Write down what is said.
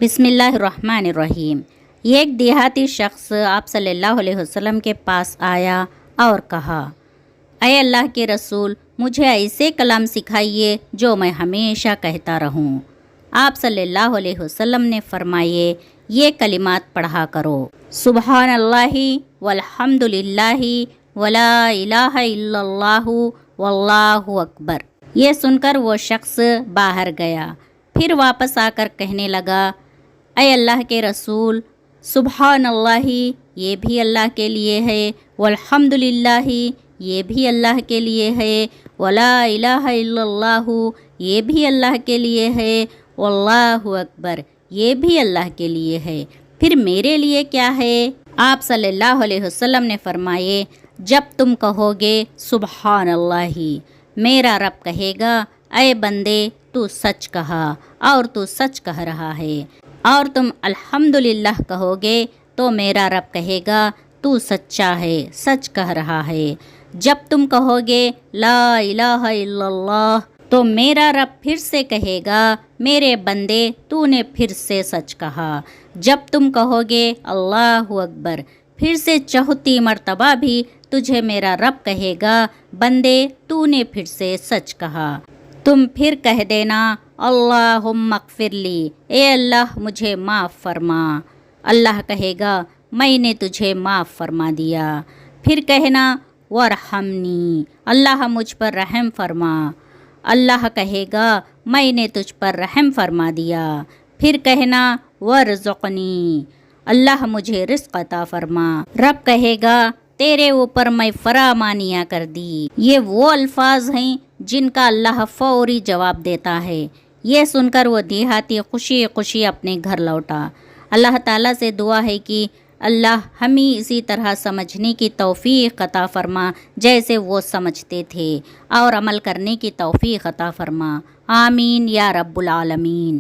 بسم اللہ الرحمن الرحیم۔ ایک دیہاتی شخص آپ صلی اللہ علیہ وسلم کے پاس آیا اور کہا، اے اللہ کے رسول، مجھے ایسے کلام سکھائیے جو میں ہمیشہ کہتا رہوں۔ آپ صلی اللہ علیہ وسلم نے فرمائے، یہ کلمات پڑھا کرو، سبحان اللہ والحمد للہ ولا الہ الا اللہ واللہ اکبر۔ یہ سن کر وہ شخص باہر گیا، پھر واپس آ کر کہنے لگا، اے اللہ کے رسول، سبحان اللہ یہ بھی اللہ کے لیے ہے، والحمد للہ یہ بھی اللہ کے لیے ہے، ولا الہ الا اللہ یہ بھی اللہ کے لیے ہے، واللہ اکبر یہ بھی اللہ کے لیے ہے، پھر میرے لیے کیا ہے؟ آپ صلی اللہ علیہ وسلم نے فرمائے، جب تم کہو گے سبحان اللہ، میرا رب کہے گا، اے بندے تو سچ کہا اور تو سچ کہہ رہا ہے، اور تم الحمدللہ کہو گے تو میرا رب کہے گا، تو سچا ہے، سچ کہہ رہا ہے۔ جب تم کہو گے لا الہ الا اللہ تو میرا رب پھر سے کہے گا، میرے بندے تو نے پھر سے سچ کہا۔ جب تم کہو گے اللہ اکبر، پھر سے چوتھی مرتبہ بھی تجھے میرا رب کہے گا، بندے تو نے پھر سے سچ کہا۔ تم پھر کہہ دینا، اللہم اغفر لی، اے اللہ مجھے معاف فرما۔ اللہ کہے گا، میں نے تجھے معاف فرما دیا۔ پھر کہنا، ورحمنی، اللہ مجھ پر رحم فرما۔ اللہ کہے گا، میں نے تجھ پر رحم فرما دیا۔ پھر کہنا، ورزقنی، اللہ مجھے رزق عطا فرما۔ رب کہے گا، تیرے اوپر میں فرامانیاں کر دی۔ یہ وہ الفاظ ہیں جن کا اللہ فوری جواب دیتا ہے۔ یہ سن کر وہ دیہاتی خوشی خوشی اپنے گھر لوٹا۔ اللہ تعالیٰ سے دعا ہے کہ اللہ ہمیں اسی طرح سمجھنے کی توفیق عطا فرما جیسے وہ سمجھتے تھے، اور عمل کرنے کی توفیق عطا فرما۔ آمین یا رب العالمین۔